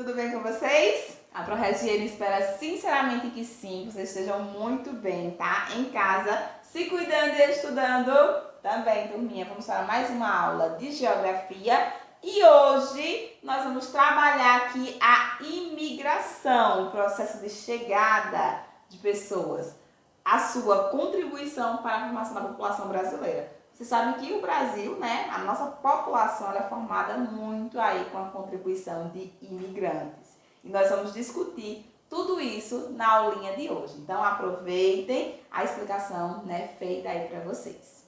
tudo bem com vocês? A ProRegiane espera sinceramente que sim, vocês estejam muito bem, tá? Em casa, se cuidando e estudando também, turminha. Vamos para mais uma aula de Geografia e hoje nós vamos trabalhar aqui a imigração, o processo de chegada de pessoas, a sua contribuição para a formação da população brasileira. Vocês sabem que o Brasil, né, a nossa população ela é formada muito aí com a contribuição de imigrantes. E nós vamos discutir tudo isso na aulinha de hoje. Então aproveitem a explicação, né, feita aí para vocês.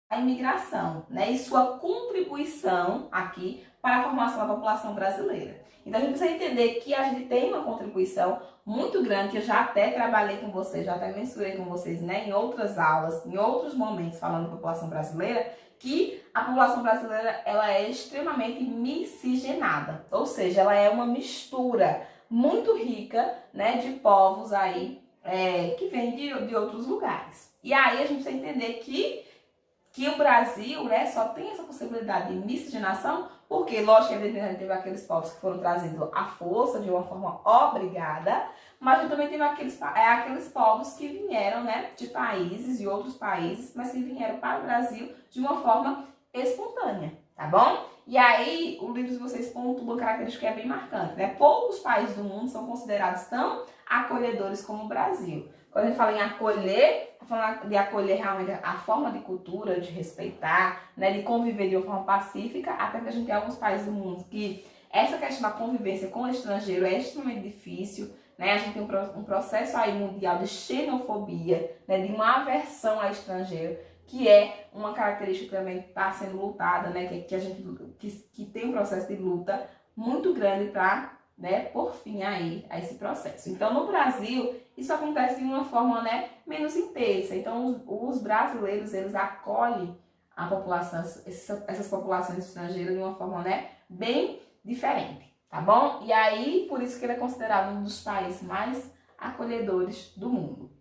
A imigração, né, e sua contribuição aqui para a formação da população brasileira. Então a gente precisa entender que a gente tem uma contribuição muito grande, que eu já até trabalhei com vocês, já até mensurei com vocês, né, em outras aulas, em outros momentos falando da população brasileira, que a população brasileira ela é extremamente miscigenada, ou seja, ela é uma mistura muito rica, né, de povos aí que vêm de outros lugares. E aí a gente precisa entender que o Brasil, né, só tem essa possibilidade de miscigenação, porque, lógico, que a gente teve aqueles povos que foram trazidos à força, de uma forma obrigada, mas a gente também teve aqueles povos que vieram, né, de países, de outros países, mas que vieram para o Brasil de uma forma espontânea, tá bom? E aí, o livro de vocês pontua uma característica que é bem marcante, né? Poucos países do mundo são considerados tão acolhedores como o Brasil. Quando a gente fala em acolher, falando de acolher realmente a forma de cultura, de respeitar, né, de conviver de uma forma pacífica, até que a gente tem alguns países do mundo que essa questão da convivência com o estrangeiro é extremamente difícil, né? A gente tem um processo aí mundial de xenofobia, né, de uma aversão ao estrangeiro, que é uma característica que também está sendo lutada, né, que tem um processo de luta muito grande para, né, por fim aí a esse processo. Então, no Brasil, isso acontece de uma forma, né, menos intensa. Então, os brasileiros, eles acolhem a população, essas populações estrangeiras de uma forma, né, bem diferente, tá bom? E aí, por isso que ele é considerado um dos países mais acolhedores do mundo.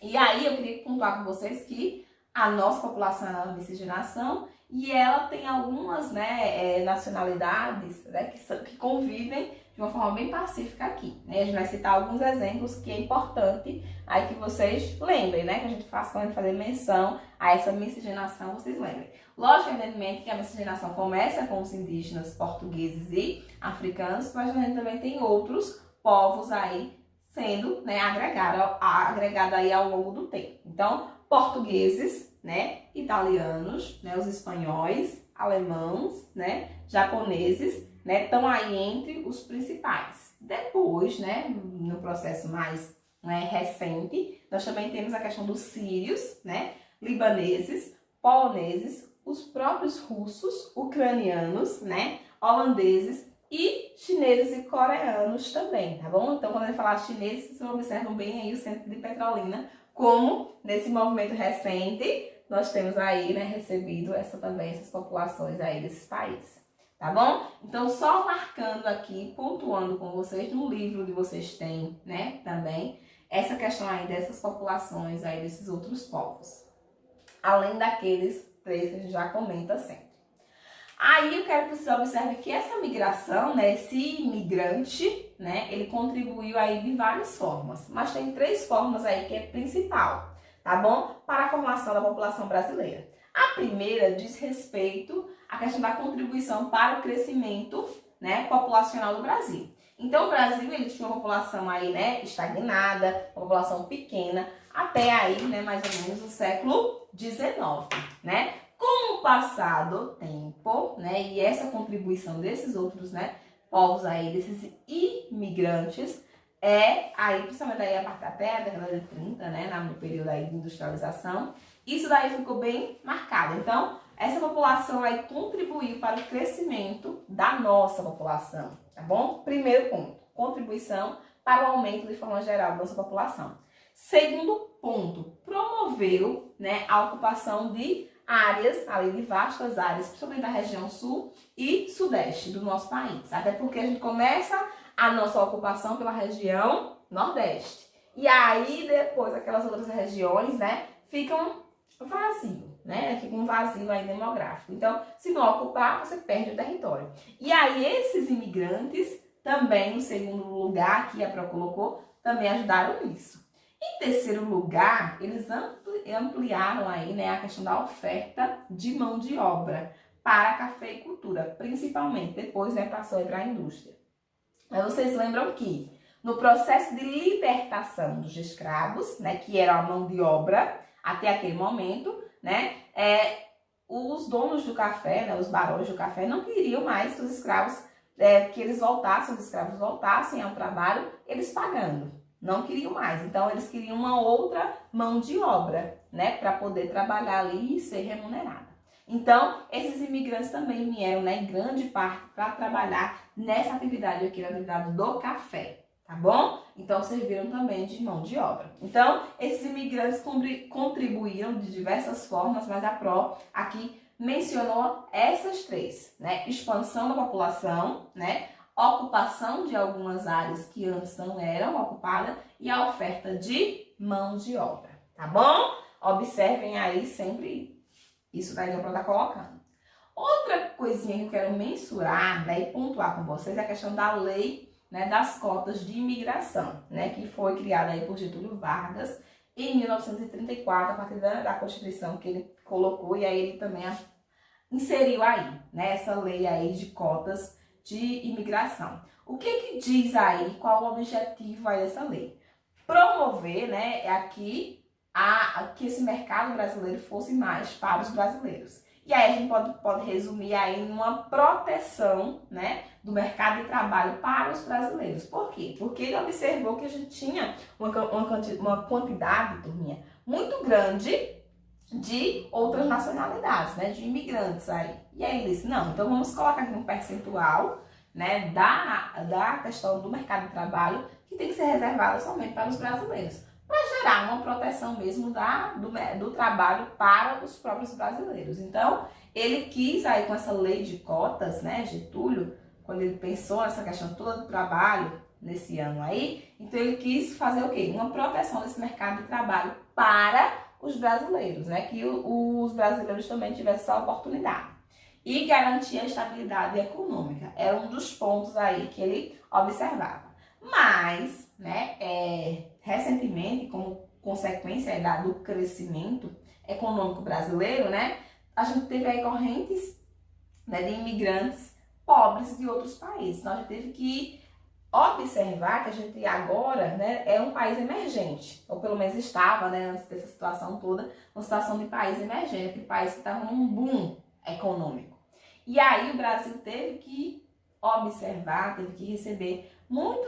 E aí, eu queria pontuar com vocês que a nossa população é uma miscigenação e ela tem algumas, né, nacionalidades, né, que convivem de uma forma bem pacífica aqui, né? A gente vai citar alguns exemplos que é importante aí que vocês lembrem, né? Que a gente faz quando a gente fazer menção a essa miscigenação, vocês lembrem. Lógico, evidentemente, que a miscigenação começa com os indígenas portugueses e africanos, mas a gente também tem outros povos aí sendo, né, agregado aí ao longo do tempo. Então, portugueses, né, italianos, né, os espanhóis, alemãos, né, japoneses, né, estão aí entre os principais. Depois, né, no processo mais, né, recente, nós também temos a questão dos sírios, né, libaneses, poloneses, os próprios russos, ucranianos, né, holandeses e chineses e coreanos também, tá bom? Então, quando a gente falar chineses, vocês observam bem aí o centro de Petrolina, como nesse movimento recente nós temos aí, né, recebido essas populações aí desses países, tá bom? Então, só marcando aqui, pontuando com vocês, no livro que vocês têm, né, também, essa questão aí dessas populações aí, desses outros povos, além daqueles três que a gente já comenta sempre. Aí eu quero que vocês observem que essa migração, né, esse imigrante, né, ele contribuiu aí de várias formas, mas tem três formas aí que é principal, tá bom? Para a formação da população brasileira. A primeira diz respeito à questão da contribuição para o crescimento, né, populacional do Brasil. Então o Brasil ele tinha uma população aí, né, estagnada, uma população pequena, até aí, né, mais ou menos o século XIX, né? Com o passar do tempo, né, e essa contribuição desses outros, né, povos aí, desses imigrantes, aí, principalmente aí até a década de 30, né, no período aí de industrialização, isso daí ficou bem marcado. Então, essa população aí contribuiu para o crescimento da nossa população, tá bom? Primeiro ponto, contribuição para o aumento de forma geral da nossa população. Segundo ponto, promoveu, né, a ocupação de áreas, além de vastas áreas, principalmente da região sul e sudeste do nosso país. Até porque a gente começa a nossa ocupação pela região nordeste. E aí, depois, aquelas outras regiões, né, ficam vazias. né? Fica um vazio aí demográfico. Então, se não ocupar, você perde o território. E aí, esses imigrantes também, no segundo lugar, que a Pro colocou, também ajudaram nisso. Em terceiro lugar, eles ampliaram aí, né, a questão da oferta de mão de obra para a cafeicultura, principalmente, depois, né, passou para a indústria. Mas vocês lembram que no processo de libertação dos escravos, né, que era a mão de obra até aquele momento, né, os donos do café, né, os barões do café, não queriam mais que os escravos, que eles voltassem, os escravos voltassem ao trabalho, eles pagando. Não queriam mais. Então, eles queriam uma outra mão de obra, né, para poder trabalhar ali e ser remunerada. Então, esses imigrantes também vieram, né, em grande parte para trabalhar nessa atividade aqui, na atividade do café, tá bom? Então, serviram também de mão de obra. Então, esses imigrantes contribuíram de diversas formas, mas a Pro aqui mencionou essas três, né? Expansão da população, né? Ocupação de algumas áreas que antes não eram ocupadas e a oferta de mão de obra, tá bom? Observem aí sempre isso daí que eu vou estar colocando. Outra coisinha que eu quero mensurar, né, e pontuar com vocês é a questão da lei, né, das cotas de imigração, né, que foi criada aí por Getúlio Vargas em 1934, a partir da Constituição que ele colocou, e aí ele também inseriu aí, né, essa lei aí de cotas de imigração. O que diz aí, qual o objetivo aí dessa lei? Promover, né, aqui que esse mercado brasileiro fosse mais para os brasileiros. E aí a gente pode resumir aí em uma proteção, né, do mercado de trabalho para os brasileiros. Por quê? Porque ele observou que a gente tinha uma quantidade, turminha, muito grande de outras nacionalidades, né, de imigrantes aí. E aí ele disse, não, então vamos colocar aqui um percentual, né, da questão do mercado de trabalho que tem que ser reservado somente para os brasileiros, para gerar uma proteção mesmo do trabalho para os próprios brasileiros. Então, ele quis aí com essa lei de cotas, né, Getúlio, quando ele pensou nessa questão toda do trabalho, nesse ano aí, então ele quis fazer o quê? Uma proteção desse mercado de trabalho para os brasileiros, né, que os brasileiros também tivessem essa oportunidade. E garantir a estabilidade econômica, era um dos pontos aí que ele observava. Mas, né, recentemente, como consequência do crescimento econômico brasileiro, né, a gente teve aí correntes, né, de imigrantes pobres de outros países. Então, a gente teve que observar que a gente agora, né, é um país emergente, ou pelo menos estava, né, antes dessa situação toda, uma situação de país emergente, aquele país que estava num boom econômico. E aí o Brasil teve que observar, teve que receber muita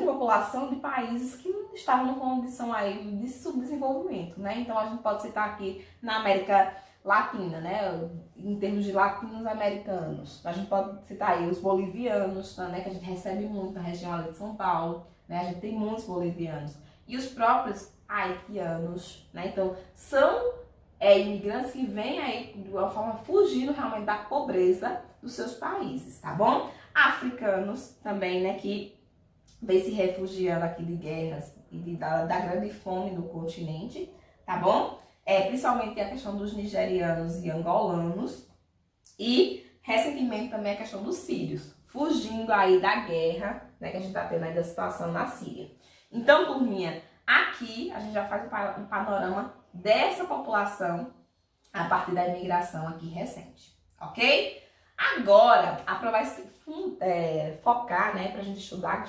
população de países que não estavam numa condição aí de subdesenvolvimento, né? Então a gente pode citar aqui na América Latina, né? Em termos de latinos americanos, a gente pode citar aí os bolivianos, né? Que a gente recebe muito na região ali de São Paulo, né? A gente tem muitos bolivianos e os próprios haitianos, né? Então são imigrantes que vêm aí de uma forma fugindo realmente da pobreza dos seus países, tá bom? Africanos também, né, que vem se refugiando aqui de guerras e da grande fome no continente, tá bom? Principalmente a questão dos nigerianos e angolanos e recentemente também a questão dos sírios, fugindo aí da guerra, né, que a gente tá tendo aí da situação na Síria. Então, turminha, aqui a gente já faz um panorama dessa população a partir da imigração aqui recente, ok? Agora, a Pro vai focar, né, pra gente estudar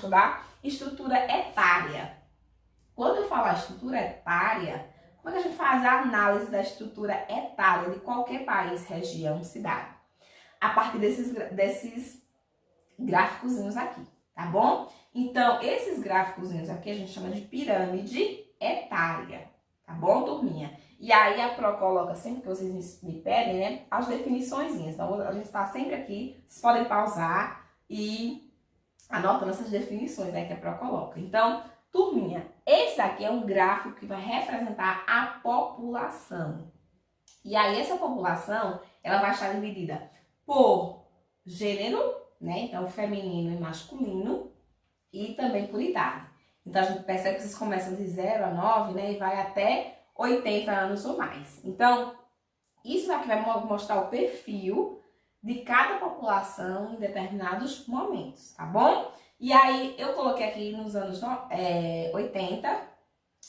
estrutura etária. Quando eu falar estrutura etária, como é que a gente faz a análise da estrutura etária de qualquer país, região, cidade? A partir desses gráficozinhos aqui, tá bom? Então, esses gráficozinhos aqui a gente chama de pirâmide etária, tá bom, turminha? E aí a Pro coloca, sempre que vocês me pedem, né, as definiçõezinhas. Então, a gente está sempre aqui, vocês podem pausar e anotando essas definições, né, que a Pro coloca. Então, turminha, esse aqui é um gráfico que vai representar a população. E aí, essa população, ela vai estar dividida por gênero, né, então feminino e masculino, e também por idade. Então, a gente percebe que vocês começam de 0 a 9, né, e vai até 80 anos ou mais. Então, isso aqui vai mostrar o perfil de cada população em determinados momentos, tá bom? E aí, eu coloquei aqui nos anos 80,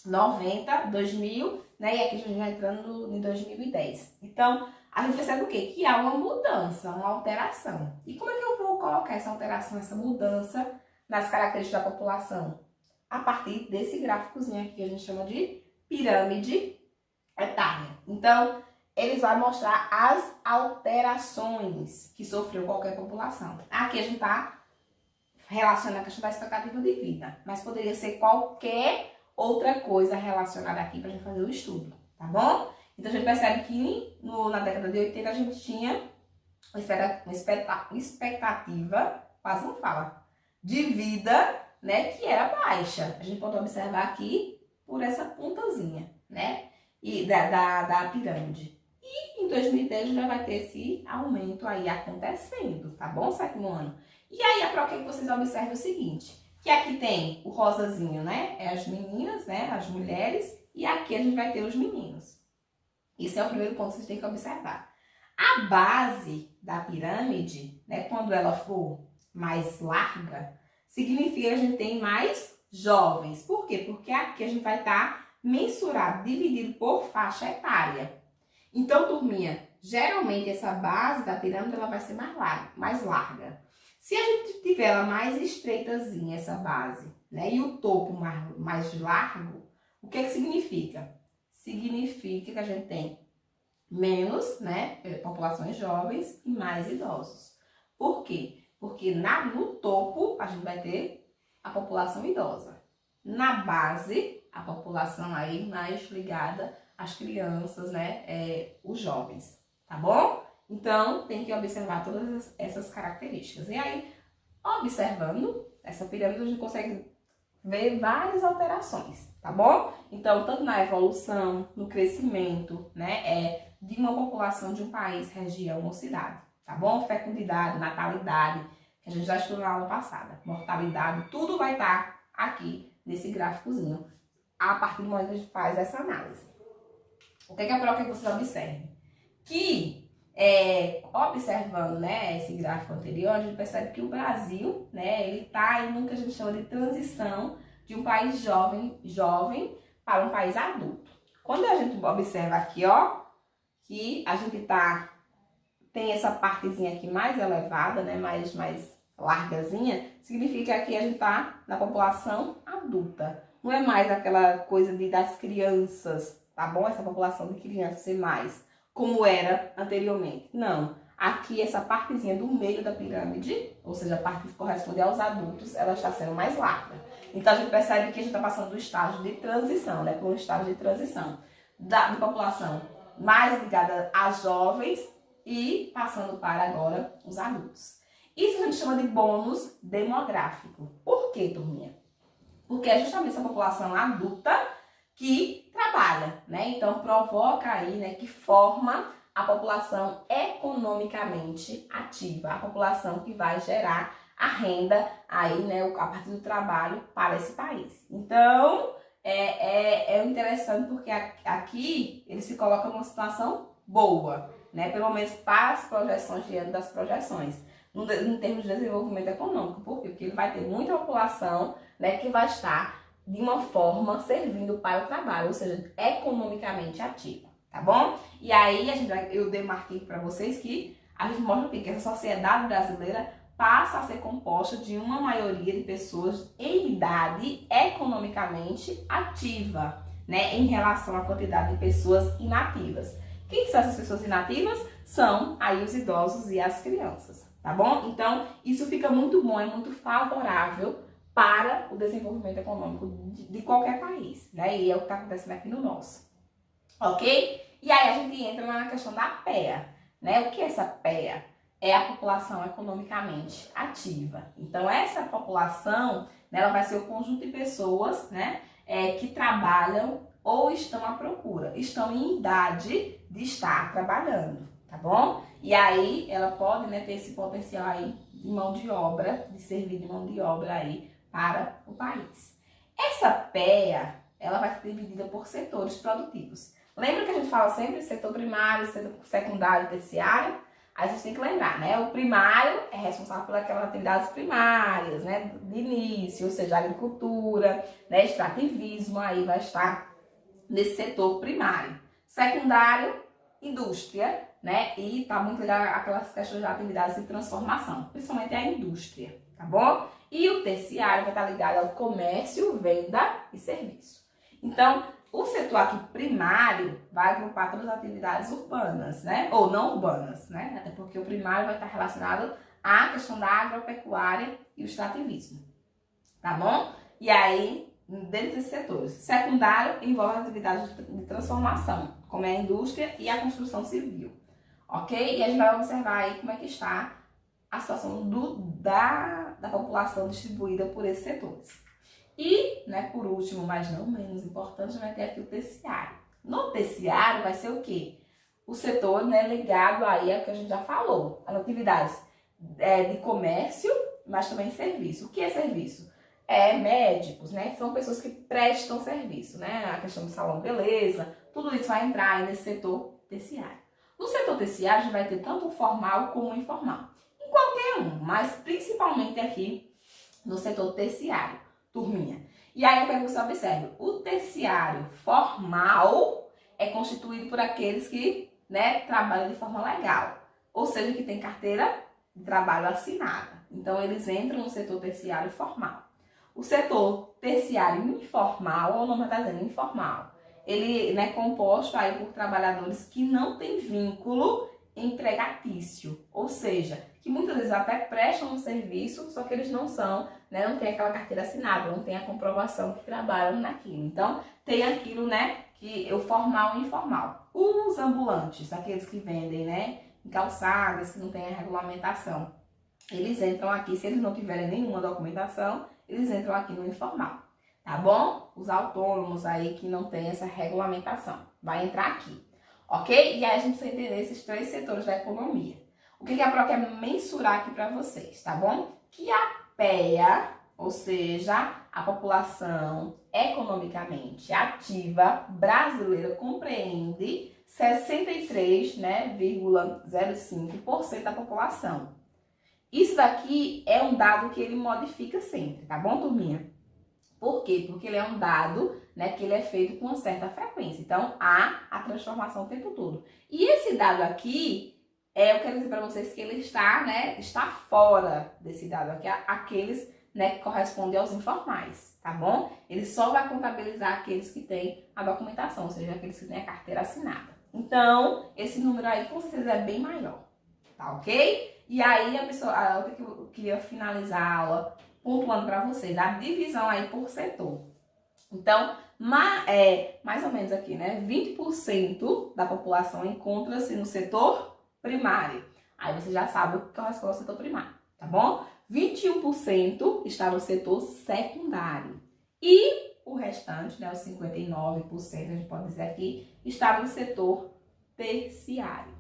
90, 2000, né? E aqui a gente já entrando em 2010. Então, a gente percebe o quê? Que há uma mudança, uma alteração. E como é que eu vou colocar essa alteração, essa mudança nas características da população? A partir desse gráficozinho aqui que a gente chama de pirâmide etária. Então, eles vão mostrar as alterações que sofreu qualquer população. Aqui a gente está relacionando a questão da expectativa de vida, mas poderia ser qualquer outra coisa relacionada aqui para a gente fazer o estudo, tá bom? Então a gente percebe que na década de 80 a gente tinha uma expectativa, quase não fala, de vida, né, que era baixa. A gente pode observar aqui por essa pontazinha, né, e da pirâmide. E em 2010 já vai ter esse aumento aí acontecendo, tá bom? Sétimo ano. E aí, eu quero que vocês observem o seguinte, que aqui tem o rosazinho, né? É as meninas, né? As mulheres. E aqui a gente vai ter os meninos. Esse é o primeiro ponto que vocês têm que observar. A base da pirâmide, né? Quando ela for mais larga, significa que a gente tem mais jovens. Por quê? Porque aqui a gente vai estar mensurado, dividido por faixa etária. Então, turminha, geralmente essa base da pirâmide ela vai ser mais larga. Se a gente tiver ela mais estreitazinha, essa base, né, e o topo mais largo, o que significa? Significa que a gente tem menos, né, populações jovens e mais idosos. Por quê? Porque no topo a gente vai ter a população idosa. Na base, a população aí mais ligada às crianças, né, os jovens, tá bom? Então, tem que observar todas essas características. E aí, observando essa pirâmide, a gente consegue ver várias alterações, tá bom? Então, tanto na evolução, no crescimento, né, de uma população de um país, região ou cidade, tá bom? Fecundidade, natalidade, que a gente já estudou na aula passada, mortalidade, tudo vai estar aqui nesse gráficozinho, a partir do momento que a gente faz essa análise. O que é que eu quero que vocês observem? Que, observando, né, esse gráfico anterior, a gente percebe que o Brasil, né, ele está em um que a gente chama de transição de um país jovem para um país adulto. Quando a gente observa aqui, ó, que a gente tem essa partezinha aqui mais elevada, né, mais largazinha, significa que a gente está na população adulta. Não é mais aquela coisa das crianças, tá bom? Essa população de crianças ser mais como era anteriormente. Não. Aqui, essa partezinha do meio da pirâmide, ou seja, a parte que corresponde aos adultos, ela está sendo mais larga. Então, a gente percebe que a gente está passando do estágio de transição, né? Por um estágio de transição da população mais ligada a jovens e passando para agora os adultos. Isso a gente chama de bônus demográfico. Por quê, turminha? Porque é justamente essa população adulta que trabalha, né? Então, provoca aí, né, que forma a população economicamente ativa, a população que vai gerar a renda aí, né, a partir do trabalho para esse país. Então, é interessante porque aqui ele se coloca numa situação boa, né? Pelo menos para as projeções, diante das projeções, em termos de desenvolvimento econômico. Por quê? Porque ele vai ter muita população, né, que vai estar de uma forma servindo para o trabalho, ou seja, economicamente ativa, tá bom? E aí eu demarquei para vocês que a gente mostra o quê? Que essa sociedade brasileira passa a ser composta de uma maioria de pessoas em idade economicamente ativa, né, em relação à quantidade de pessoas inativas. Quem são essas pessoas inativas? São aí os idosos e as crianças, tá bom? Então, isso fica muito bom, é muito favorável para o desenvolvimento econômico de qualquer país, né? E é o que está acontecendo aqui no nosso, ok? E aí a gente entra na questão da PEA, né? O que é essa PEA? É a população economicamente ativa. Então, essa população, né, ela vai ser o conjunto de pessoas, né, que trabalham ou estão à procura, estão em idade de estar trabalhando, tá bom? E aí, ela pode, né, ter esse potencial aí de mão de obra, de servir de mão de obra aí para o país. Essa PEA, ela vai ser dividida por setores produtivos. Lembra que a gente fala sempre setor primário, setor secundário e terciário? A gente tem que lembrar, né? O primário é responsável por aquelas atividades primárias, né? De início, ou seja, agricultura, né? Extrativismo, aí vai estar nesse setor primário. Secundário, indústria, né? E tá muito ligado àquelas questões de atividades de transformação, principalmente a indústria, tá bom? E o terciário vai estar ligado ao comércio, venda e serviço. Então, o setor aqui primário vai agrupar todas as atividades urbanas, né? Ou não urbanas, né? Até porque o primário vai estar relacionado à questão da agropecuária e o extrativismo, tá bom? E aí, dentro desses setores. Secundário envolve as atividades de transformação, como é a indústria e a construção civil, ok? E a gente vai observar aí como é que está a situação da população distribuída por esses setores. E, né, por último, mas não menos importante, vai ter aqui o terciário. No terciário vai ser o quê? O setor, né, ligado aí ao que a gente já falou, as atividades de comércio, mas também serviço. O que é serviço? Médicos, né? São pessoas que prestam serviço, né? A questão do salão de beleza, tudo isso vai entrar aí nesse setor terciário. No setor terciário, a gente vai ter tanto o formal como o informal. Em qualquer um, mas principalmente aqui no setor terciário, turminha. E aí eu quero que você observe, o terciário formal é constituído por aqueles que, né, trabalham de forma legal, ou seja, que tem carteira de trabalho assinada. Então, eles entram no setor terciário formal. O setor terciário informal, ou o nome está dizendo informal, ele é composto aí por trabalhadores que não têm vínculo empregatício, ou seja, que muitas vezes até prestam um serviço, só que eles não são, né, não tem aquela carteira assinada, não tem a comprovação que trabalham naquilo. Então, tem aquilo, né, que o formal e informal. Os ambulantes, aqueles que vendem, né, em calçadas, que não tem a regulamentação, eles entram aqui, se eles não tiverem nenhuma documentação, eles entram aqui no informal, tá bom? Os autônomos aí que não tem essa regulamentação, vai entrar aqui, ok? E aí a gente precisa entender esses três setores da economia. O que a Pro quer mensurar aqui para vocês, tá bom? Que a PEA, ou seja, a população economicamente ativa brasileira compreende 63,05% da população. Isso daqui é um dado que ele modifica sempre, tá bom, turminha? Por quê? Porque ele é um dado, né, que ele é feito com uma certa frequência. Então, há a transformação o tempo todo. E esse dado aqui, eu quero dizer para vocês que ele está, né, está fora desse dado aqui, aqueles, né, que correspondem aos informais, tá bom? Ele só vai contabilizar aqueles que têm a documentação, ou seja, aqueles que têm a carteira assinada. Então, esse número aí, com certeza, é bem maior, tá ok? E aí, a outra que eu queria finalizar a aula pontuando para vocês, a divisão aí por setor. Então, mais ou menos aqui, né? 20% da população encontra-se no setor primário. Aí você já sabe o que corresponde ao setor primário, tá bom? 21% está no setor secundário. E o restante, né, os 59%, a gente pode dizer aqui, está no setor terciário.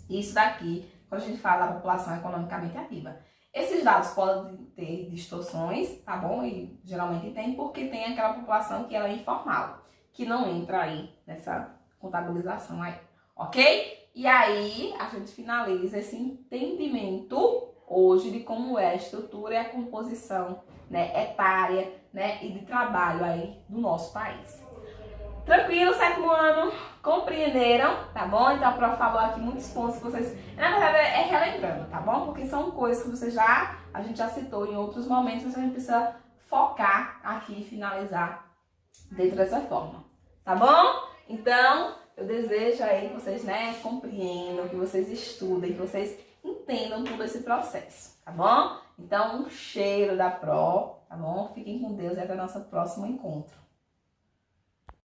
Isso daqui, quando a gente fala da população economicamente ativa. Esses dados podem ter distorções, tá bom? E geralmente tem, porque tem aquela população que ela é informal, que não entra aí nessa contabilização aí, ok? E aí, a gente finaliza esse entendimento hoje de como é a estrutura e a composição, né, etária, né, e de trabalho aí do nosso país. Tranquilo, sétimo ano? Compreenderam? Tá bom? Então a Pro falou aqui muitos pontos que vocês... Na verdade é relembrando, tá bom? Porque são coisas que a gente já citou em outros momentos, mas a gente precisa focar aqui e finalizar dentro dessa forma. Tá bom? Então, eu desejo aí que vocês, né, compreendam, que vocês estudem, que vocês entendam todo esse processo, tá bom? Então, um cheiro da Pro, tá bom? Fiquem com Deus e até o nosso próximo encontro.